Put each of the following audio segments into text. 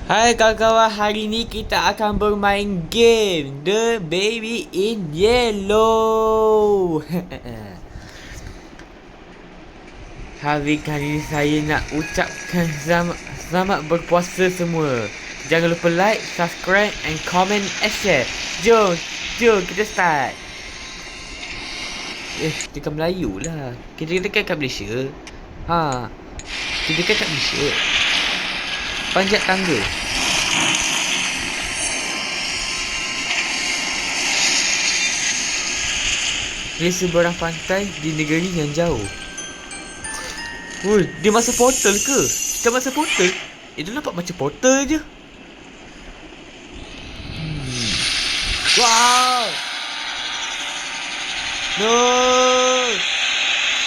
Hai kawan-kawan, hari ni kita akan bermain game The Baby in Yellow. Hari kali saya nak ucapkan selamat berpuasa semua. Jangan lupa like, subscribe and comment and share. Jom kita start. Dekat Melayu lah. Kita dekat kat Malaysia. Kita dekat kat Malaysia. Panjat tangga. Di seberang pantai di negeri yang jauh. Dia masuk portal ke? Kita masuk portal? Itu nampak macam portal je. Wow. No.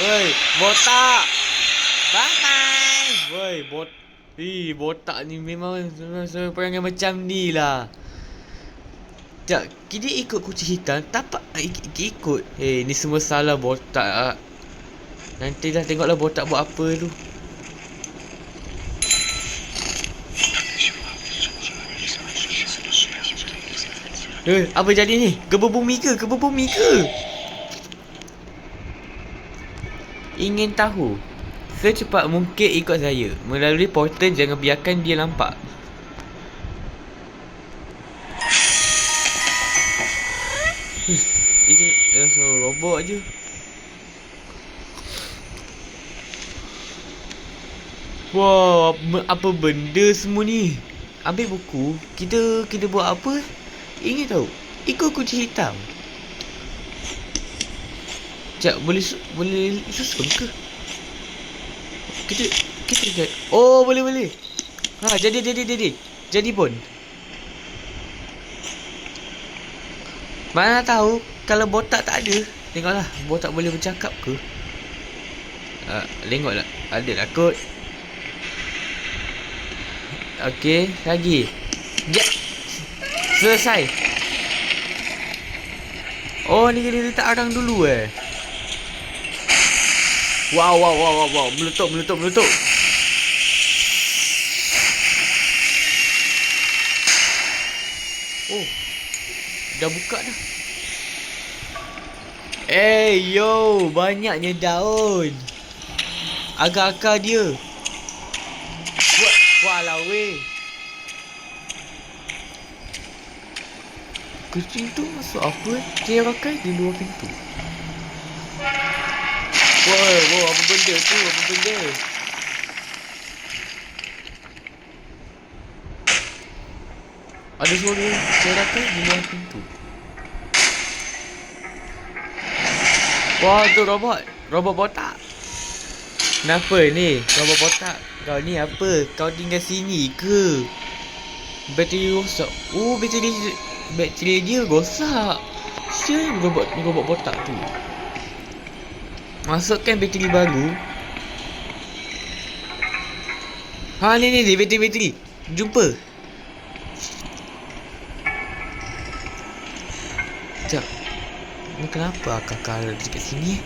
Woi, botak. Bye. Woi, botak ni memang perangai macam ni lah. Tak, kita ikut kucing hitam. Tapak ikut. Ni semua salah botak. Nantilah tengoklah botak buat apa tu. Apa jadi ni? Gebur bumi ke? Ingin tahu? Secepat mungkin ikut saya. Melalui portal, jangan biarkan dia nampak. Itu seorang robot je. Wow, apa benda semua ni? Ambil buku. Kita buat apa? Ingin tahu? Ikut kucing hitam. Sekejap, boleh susun ke? Kita oh, boleh. Jadi pun. Mana tahu kalau botak tak ada. Tengoklah botak boleh bercakap ke. Tengoklah. Ada lah kot. Okey, lagi. Selesai. Oh, ni kena letak arang dulu Wow. Meletup. Oh, dah buka dah. Yo, banyaknya daun. Akar-akar dia. Walau weh. Kucing tu masuk apa? Dia rakai di luar pintu. Wow, apa benda tu? Ada suara dia rakai di luar pintu. Wah, tu robot botak. Kenapa ni? Robot botak. Kau ni apa? Kau tinggal sini ke? Bateri rosak. Oh, bateri dia rosak. Siapa robot botak tu? Masukkan bateri baru. Ni bateri. Jumpa. Sekejap. Ni kenapa akak dekat sini?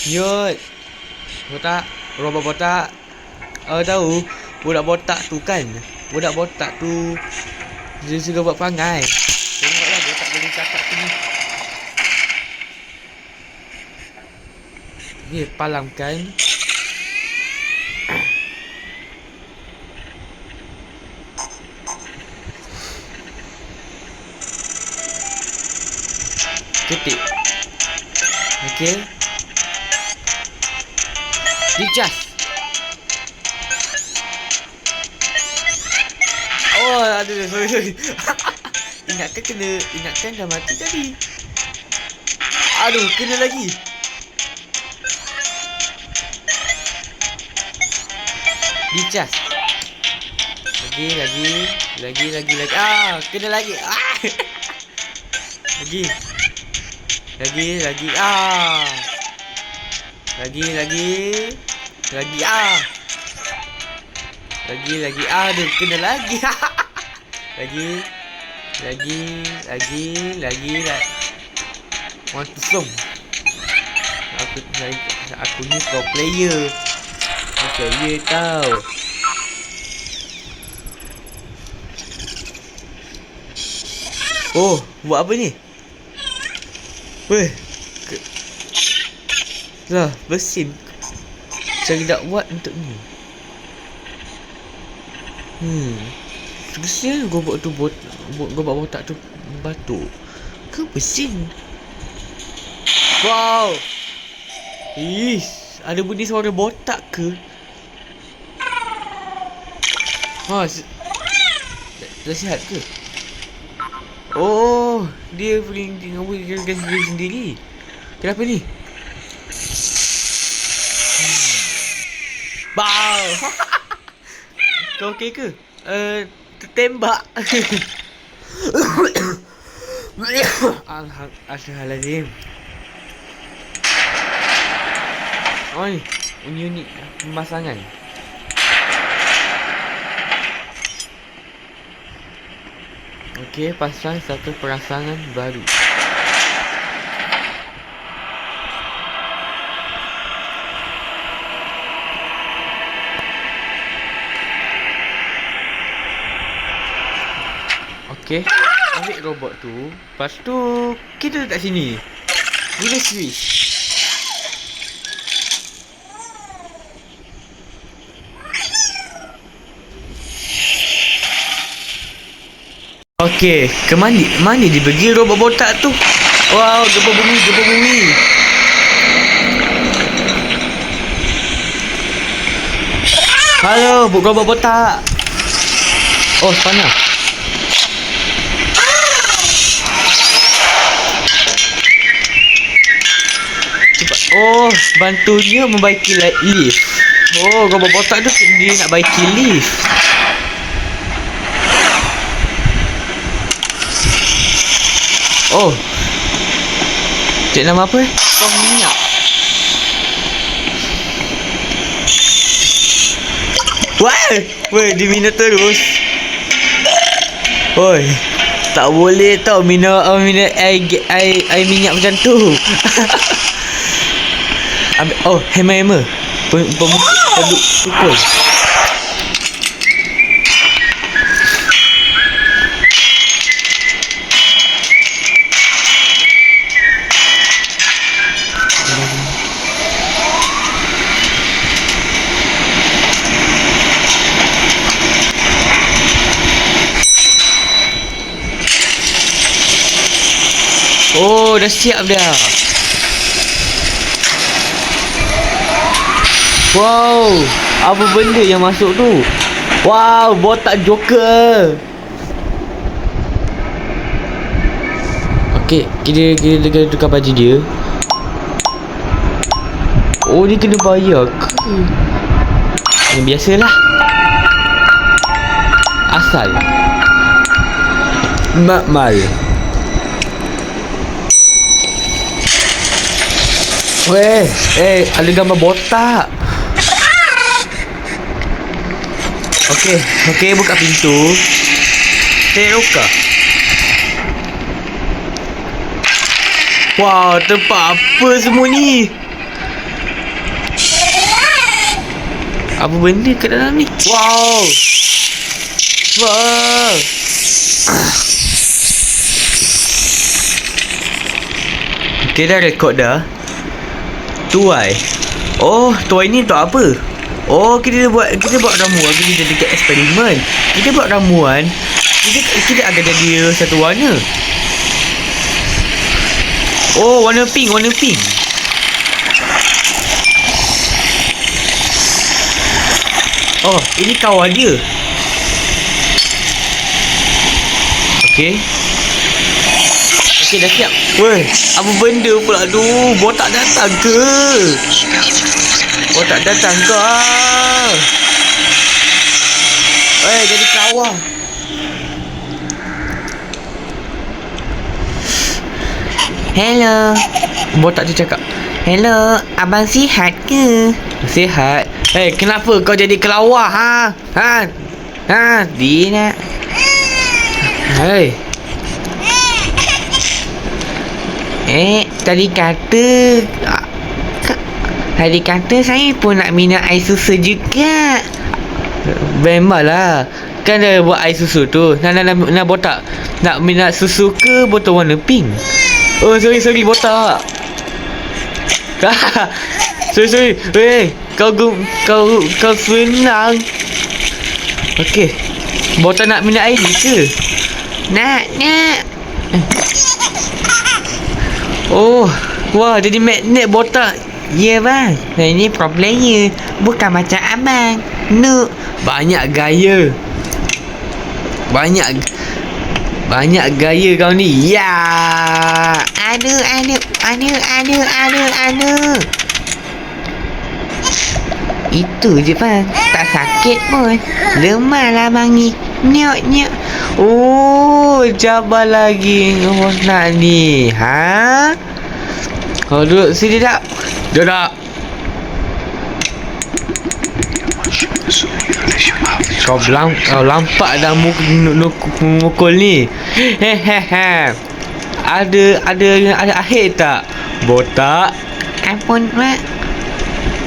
Yut. Botak. Robot botak. Tahu. Budak botak tu kan. Dia suka buat perangai. Tengoklah botak boleh cakap tu ni. Ni palamkan. Ketik. Okey. Dicas. Oh, aduh, sorry. Ingatkan dah mati tadi. Aduh, kena lagi. Dicas. Lagi. Kena lagi. Lagi. Lagi. Aduh, kena lagi. Lagi. Want to song. Aku ni pro player. Saya tahu. Oh, buat apa ni? Weh. Lah, bersin. Saya tak buat untuk ni. Terusnya gobak tu gobak botak tu batu ke bersin. Wow. Ish, ada bunyi suara botak ke? Ha, dah sihat ke? Oh, dia berhenti dengan diri sendiri. Kenapa ni? Bau. Kau okey ke? Tertembak. Astagfirullahaladzim. Oh ni, unit pemasangan. Okey, pasang satu perasangan baru. Okey, ambil robot tu. Lepas tu kita letak sini. Guna switch. Okey, ke mana dia pergi robot botak tu? Wow, gempa bumi. Halo, robot botak. Oh, panas. Cepat. Oh, bantunya membaiki lift. Oh, robot botak tu dia nak baiki lift. Oh, cik nama apa? Tong minyak. Wah, weh, dia minum terus. Oi, tak boleh tau minum air minyak macam tu. Ambil, oh, hammer. Pukul. Oh, dah siap dah. Wow, apa benda yang masuk tu? Wow, botak Joker. Okey, kita tukar baju dia. Oh, dia kena bayar ke? Yang biasalah. Asal Makmal. Weh, ada gambar botak. Okey, buka pintu. Teroka. Wow, tempat apa semua ni? Apa benda kat dalam ni? Wow. Okey, dah rekod dah. Tuai. Oh, tuai ni untuk apa? Oh, kita buat ramuan. Kita dekat eksperimen. Kita buat ramuan. Kita akan jadi satu warna. Oh, warna pink. Oh, ini kawan dia. Okey, dah siap. Weh, apa benda pula tu? Botak datang ke? Jadi kawan. Hello. Botak tu cakap, hello, abang sihat ke? Sihat. Kenapa kau jadi kelawar, Dia nak. Tadi kata saya pun nak minum air susu juga. Memanglah. Kan dah buat air susu tu. Nak botak. Nak minat susu ke botol warna pink? Oh, sorry botak. sorry. Weh, kau senang. Okey. Botak nak minat air ni ke? Nak. Oh, wah, jadi magnet botak. Ya bang, ini problemnya. Bukan macam abang. No, banyak gaya kau ni. Ya. Aduh. Itu je bang. Tak sakit pun. Lemah lah bang ni. Nyok. Oh, cabar lagi kau nak ni. Ha? Kau duduk sini tak? Duduk. Kau lampak dah mukul ni. Hehehe. Ada akhir tak? Botak. Ampun mak.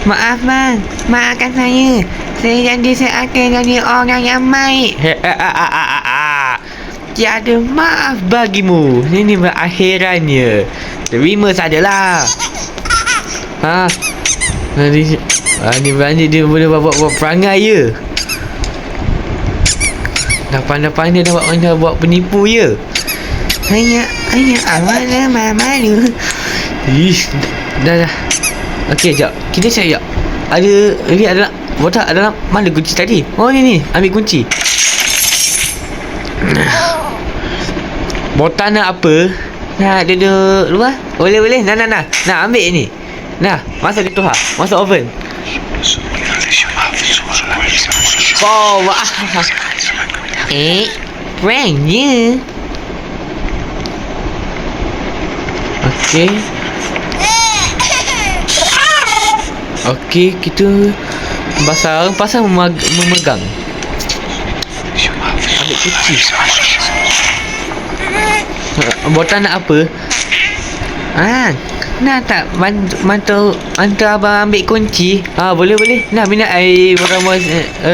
Maaf bang. Maafkan saya. Saya akan jadi orang yang baik. Tiada maaf bagimu. Ini akhirannya. Terima sajalah. Ha. Ni dia boleh buat perangai je. Dah pandai dah buat penipu je. Hanya awak dah malu. Ish. Dah. Okey, jap. Kita cari jap. Ada botak dalam mana kunci tadi? Oh ni. Ambil kunci. Botak nak apa? Nak duduk luar? Boleh. Nah. Nak ambil ni. Nah, masuk ke tu ha. Masuk oven. Oh, wah. Pranknya. Okey, kita pasal memegang. Ambil kunci. Botak nak apa? Nak tak bantu abang ambil kunci? Boleh. Nah, minat air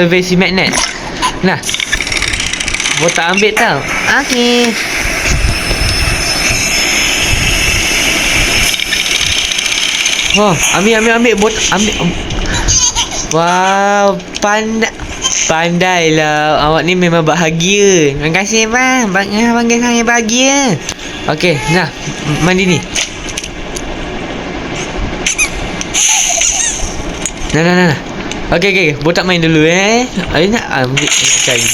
versi magnet. Nah. Botak ambil tau. Okey. Oh, ambil botak, ambil. Wow, pandailah. Awak ni memang bahagia. Terima kasih bang. Bangga saya bahagia. Okey, nah, mandi ni. Nah. Okey. Botak main dulu nak ambil cari.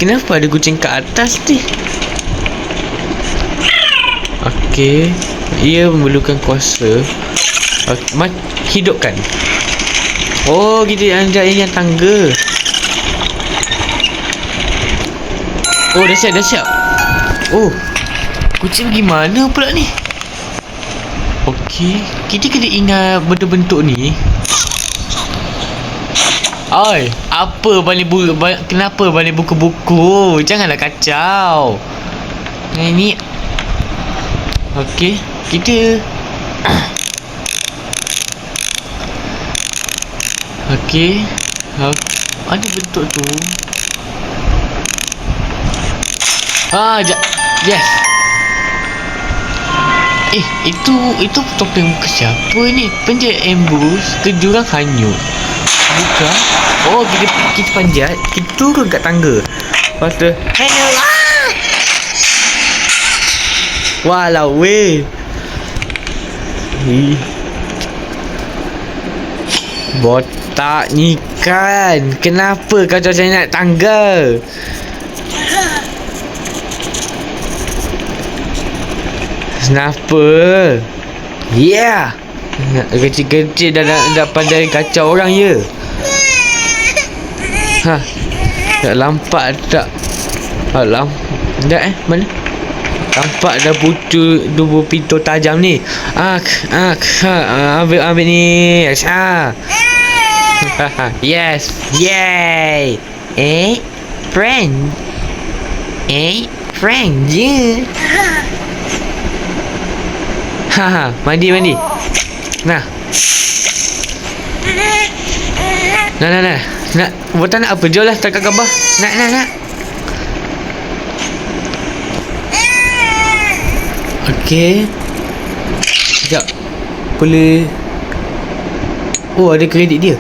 Kenapa ada kucing kat atas ni? Okey, ia memerlukan kuasa. Hidupkan. Oh, kita anjak yang tangga. Oh, dah siap. Oh, kucing pergi mana pula ni? Okey, kita kena ingat bentuk-bentuk ni. Oi, kenapa balik buku-buku? Janganlah kacau. Ini. Okey, kita Okey. Ada bentuk tu. Yes. Itu topeng muka siapa ni? Penjat ambush ke jurang hanyut. Bukan. Oh, kita panjat. Kita turun kat tangga. Lepas tu, hello. Walau weh. Botak ni kan. Kenapa kau macam nak tangga? Kenapa? Yeah. Kecil-kecil dah pandai kacau orang je. Tak lampak tak? Mana? Nampak dah pucuk dua pintu tajam ni. Ambil ni. Yes. Yay. Friend je. Mandi. Nah. Nak botak nak apa? Jom lah tangkap gambar. Nak. Okey. Sekejap. Boleh. Oh, ada kredit dia.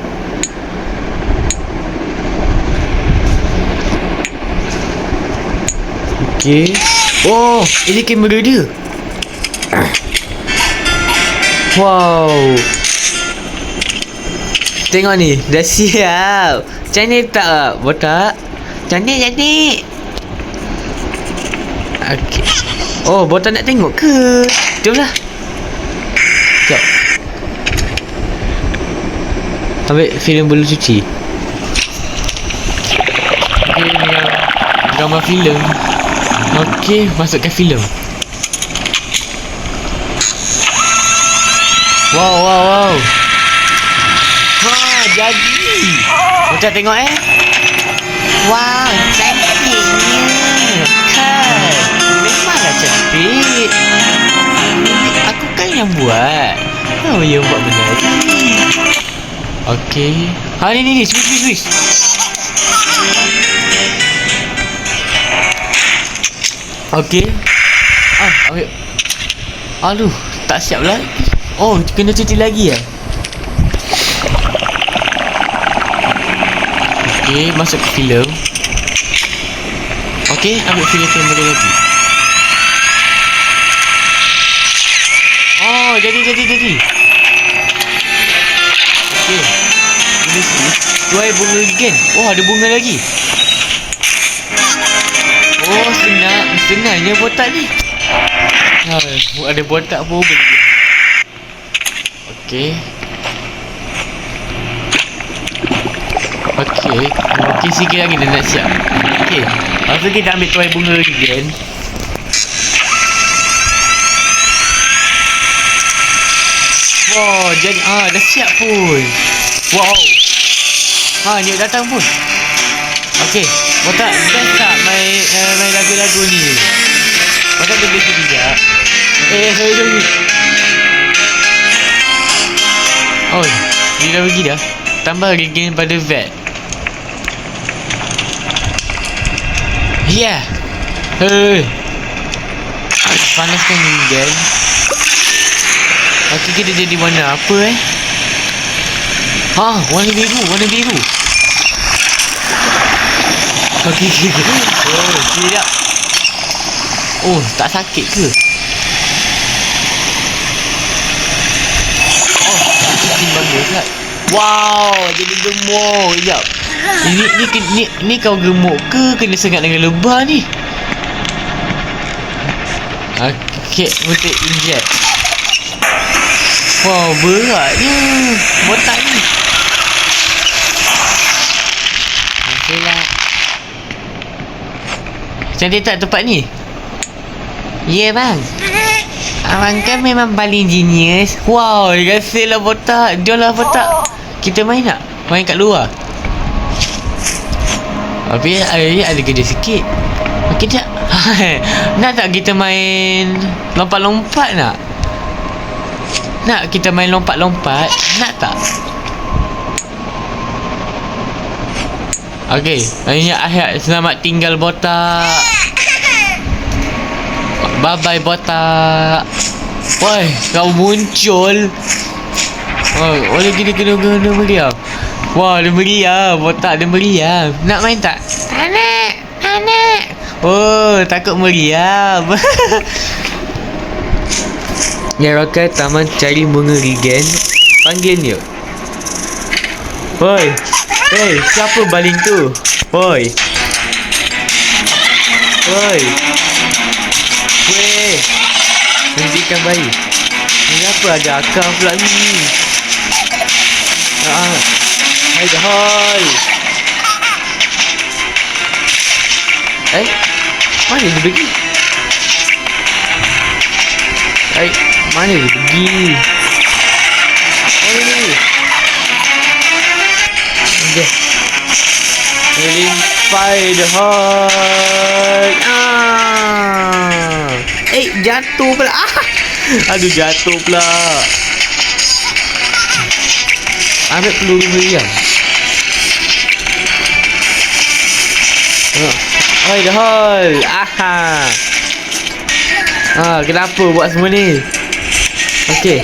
Okey. Oh, ini kamera dia. Wow. Tengok ni, dah siap. Cantik tak botak? Cantik. Okey. Oh, botak nak tengok ke? Jomlah. Sekejap. Ambil filem bulu cuci. Okey, ni gambar filem. Okey, masukkan filem. Wow. Ha, jadi. Botak tengok Wow, cantiknya. Kan. Memanglah cantik. Aku kan yang buat. Oh, yang buat benda ni. Okey. Ha, ni. Swish. Okey. Ambil. Aduh, tak siap lah. Oh, kena cuci lagi Okey, masuk ke filem. Okey, ambil filem kamera lagi. Oh, jadi. Okey. Ini tuai bunga again. Oh, ada bunga lagi. Oh, senangnya botak ni. Ada botak pun boleh. Okey. Okey, sikit lagi dah nak siap. Okey. Lepas tu kita ambil tuai bunga lagi kan. Wow, jadi dah siap pun. Wow. Ni datang pun. Okey, botak best tak main lagu-lagu ni. Botak boleh sekejap. Sorry. Oh, dia dah pergi dah. Tambah regen pada vet. Yeah. Panaskan regen. Okey, kita jadi warna apa warna biru. Okey. Oh, tidak. Oh, tak sakit ke? Timbang dia pula. Wow, jadi gemuk. Sekejap. Ni kau gemuk ke kena sengat dengan lebah ni? Okey, untuk inject. Wow, beratnya botak ni. Okeylah. Cantik tak tempat ni? Ya, bang. Abang kan memang paling genius. Wow, rasa lah botak. Jom lah botak. Kita main tak? Main kat luar. Tapi ada kerja sikit. Okey tak? Nak tak kita main lompat-lompat nak? Nak kita main lompat-lompat? Nak tak? Okey, ingat Ahad. Selamat tinggal botak. Bye-bye botak. Woi, kau muncul. Oleh kita kena meriam. Wah, dia meriam. Botak dia meriam. Nak main tak? Tak nak. Oh, takut meriam. Ya, Rocket taman cari bunga regen. Panggil dia. Hoi. Siapa baling tu? Hoi. Hentikan bayi. Kenapa ada akar pula ni? Hai. Mana dia pergi? Mana dia pergi? Ni. Okay. Limpai the heart. Jatuh pula. Aduh, jatuh pula. Ambil peluru meriam. Oi, dah hol. Aha. Kenapa buat semua ni? Okey.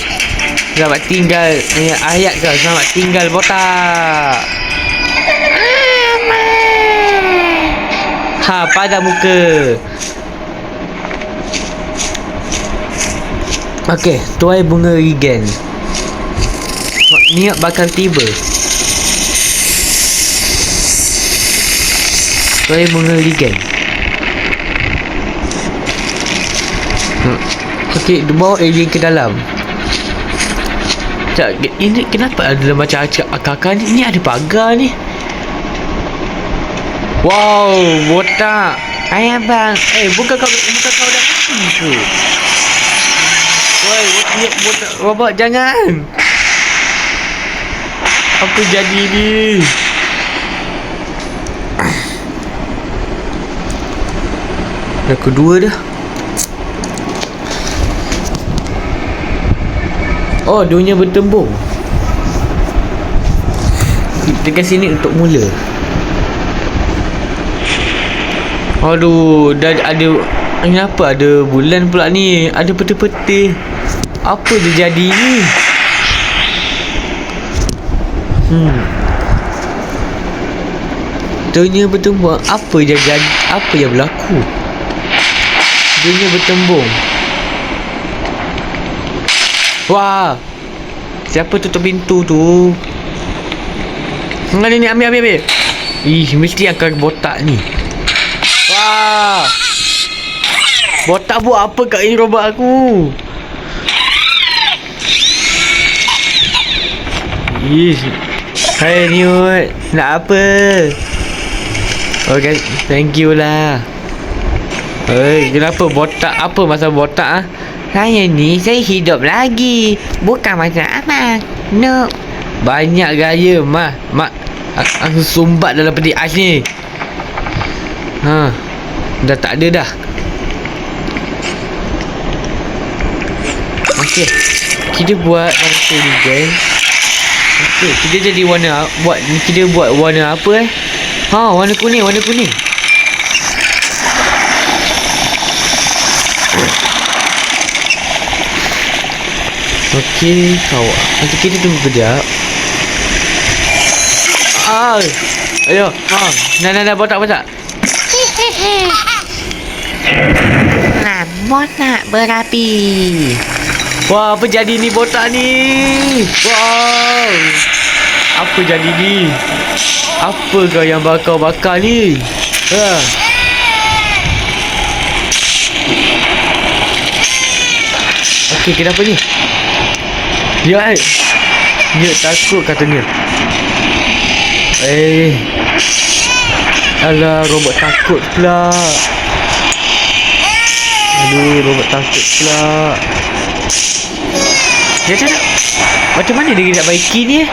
Selamat tinggal. Ayat kau. Selamat tinggal botak. Pada muka. Okey, tuai bunga regen. Niat bakal tiba. Tuai bunga regen. Okey, bawa alien ke dalam. Ini kenapa ada macam akak ni? Ni ada pagar ni. Wow, botak. Ayah bang. Bukan kau dah mati ke? Woi, botak robot jangan. Apa jadi ni? Dah kedua dah. Oh, dunia bertembung. Dekat sini untuk mula. Aduh, dah ada. Kenapa ada bulan pula ni? Ada peti-peti. Apa dia jadi ni? Dunia bertembung. Apa yang jadi? Apa yang berlaku? Dunia bertembung. Wah, siapa tutup pintu tu? Ni ambil. Ih, mesti akan botak ni. Wah, botak buat apa kat ini robot aku? Ih, hai Newt, nak apa? Okay, thank you lah. Kenapa botak? Apa masalah botak Saya ni, saya hidup lagi. Bukan macam Abang. No. Banyak gaya, Mak. Aku sumbat dalam peti ais ni. Dah tak ada dah. Okey. Kita buat mangsa ni, geng. Okey, kita jadi warna. Kita buat warna apa warna kuning. Okey, nanti kita tunggu kejap. Ayo. Nah, botak. Botak berapi. Wah, apa jadi ni botak ni? Wow. Apa jadi ni? Apa kau yang bakar ni? Okey, kenapa ni? Dia takut katanya. Alah, robot takut pula. Aduh, robot takut pula. Dia tak. Macam mana dia nak baiki ni?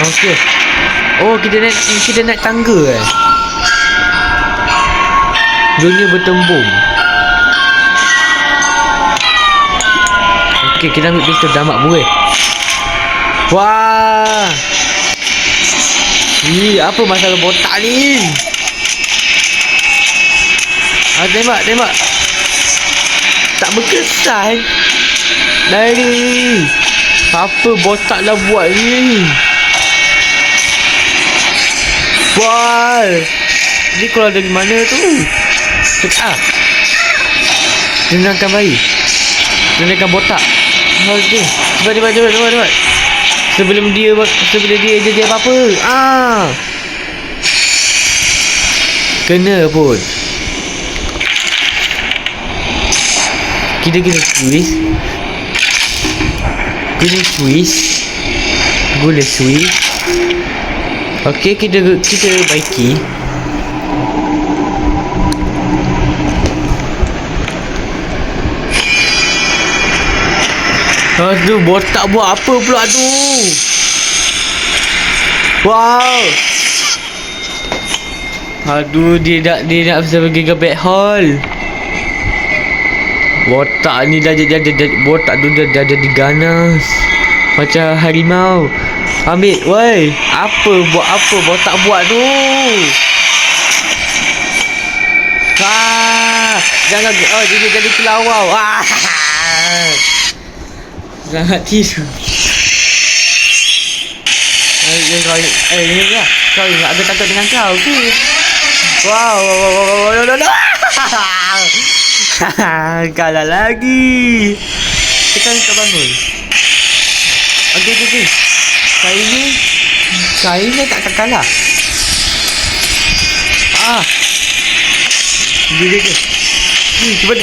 Okey. Oh, kita naik tangga Dunia bertembung. Okey, kita ambil pistol damak buih. Wah. Apa masalah botak ni? Tembak. Tak berkesan. Dari. Apa botak dah buat ni? Wah. Ni keluar dari mana tu? Tenangkan bayi. Tenangkan botak. Okey. Cepat. Sebelum dia jadi apa-apa. Kena pun. Kita kena twist. Gula twist. Okey, kita baiki. Aduh, botak buat apa pula tu? Wow. Aduh, dia nak bisa pergi ke black hole. Botak ni dah botak tu dah jadi ganas. Macam harimau. Ambil, woi. Buat apa botak buat tu? Jangan, dia jadi kelawar. Jangan tisu. Ni lah. Kau ingat aku takut dengan kau ke? Wow. Kalah lagi. Kita bangun. Okey. Kali ni tak akan kalah. Dia. Cepat.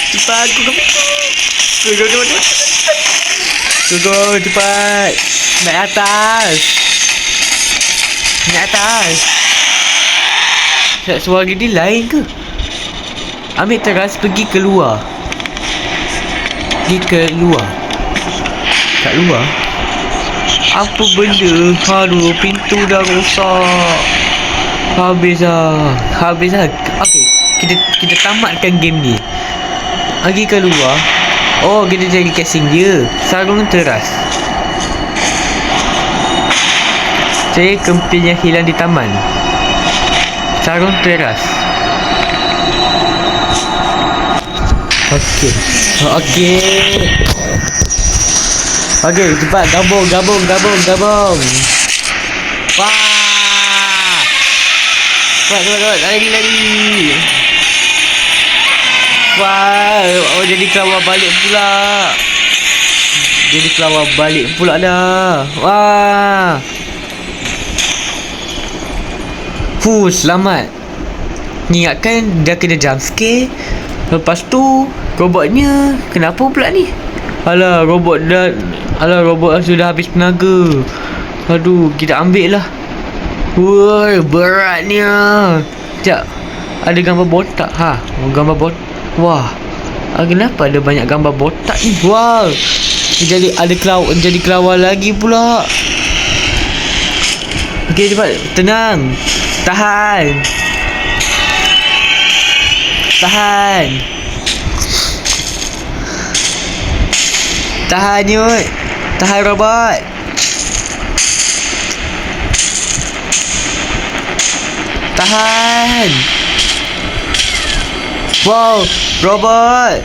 Cepat aku ke pintu. Go, cepat. Naik atas. Suara dia lain ke? Ambil teras pergi keluar. Kat luar. Apa benda? Aduh, pintu dah rosak. Habis lah. Okey, kita tamatkan game ni. Pergi keluar. Kita jadi casing dia. Sarung teras. Saya kempil yang hilang di taman. Sarung teras. Okey, cepat gabung. Wah! Cepat, lari. Wah, jadi kelawar balik pula. Dah. Wah. Selamat. Ni ingatkan dah kena jump scare. Lepas tu robotnya kenapa pula ni? Alah, robot sudah habis tenaga. Aduh, kita ambil lah. Woi, beratnya. Sekejap. Ada gambar botak. Gambar botak. Wah. Kenapa ada banyak gambar botak ni? Wah. Jadi kelawar lagi pula. Okey, cepat. Tenang. Tahan. Tahan Yud. Tahan robot. Tahan. Wow, robot.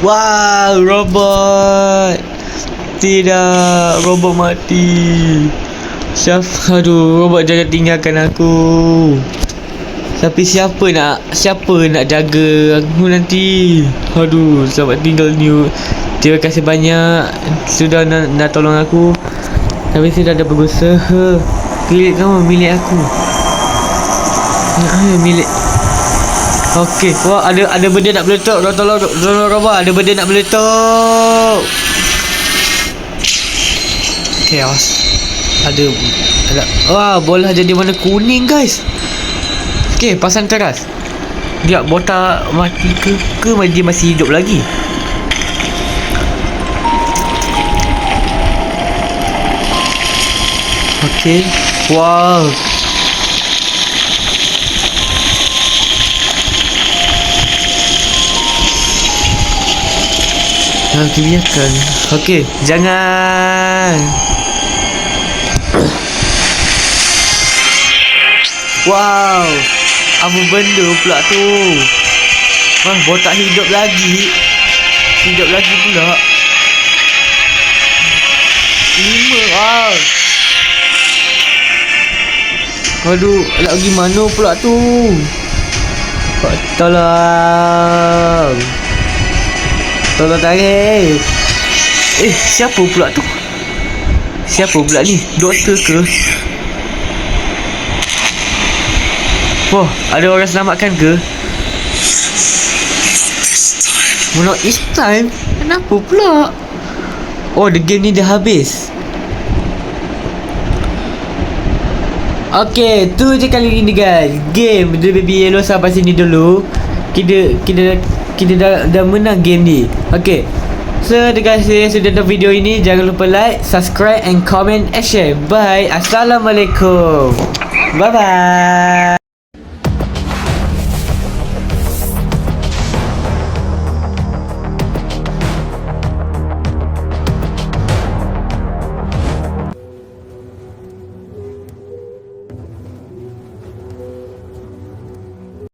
Wow, robot. Tidak, robot mati. Aduh, robot jangan tinggalkan aku. Tapi siapa nak jaga aku nanti? Aduh, selamat tinggal New. Terima kasih banyak sudah nak tolong aku. Tapi saya dah berusaha. Pilih kamu, milik aku. Milik. Okey, wah ada benda nak meletup. Tolong robot, ada benda nak meletup. Chaos. Ada. Wah, bola jadi warna kuning, guys. Okey, pasang teras. Dia botak mati ke dia masih hidup lagi? Okey. Wow. Biarkan. Okey, jangan. Wow. Apa benda pula tu? Wah, botak hidup lagi pula. 5. Wow. Aduh, nak pergi mana pula tu? Tolong tarik. Siapa pula tu? Siapa pula ni? Doktor ke? Wah, ada orang selamatkan ke? Not each time? Kenapa pula? Oh, the game ni dah habis. Okay, tu je kali ini guys. Game The Baby Yellow sampai sini dulu. Kita dah menang game ni. Okay, So terima kasih sudah nonton video ini. Jangan lupa like, subscribe and comment and share. Bye. Assalamualaikum. Bye bye.